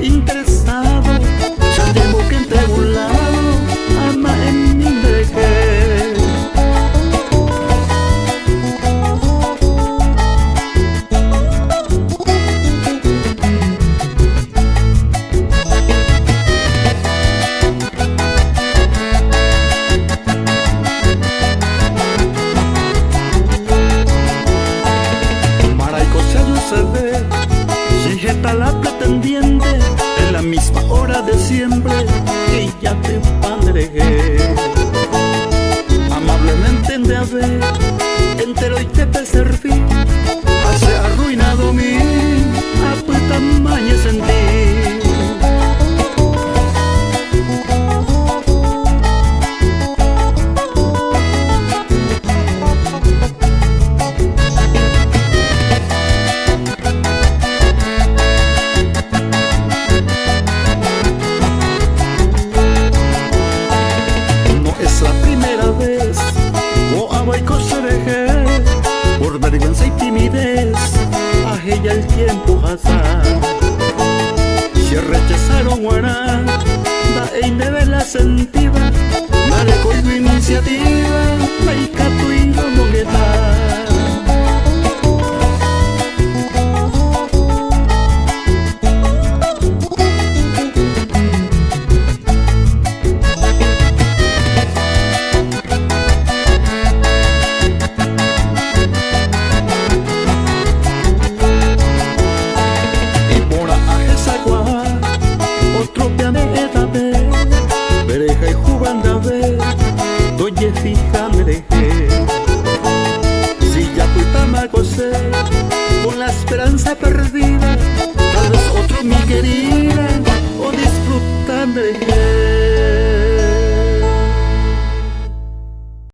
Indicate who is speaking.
Speaker 1: interesado, ya tengo que entre un lado, ama en mi deje. Maraico se ve, si está la pretendiente, en la misma hora de siempre, y ya te pandregué. Amablemente en de haber, entero y te serví, hace arruinado mi, a tu tamaño sentir. Por vergüenza y timidez, ajella el tiempo pasar. Si rechazaron guará, da e debe la sentiva, mareco y iniciativa, laica tu y no monguetar. Oye, fíjame, si ya fui tan mal con la esperanza perdida.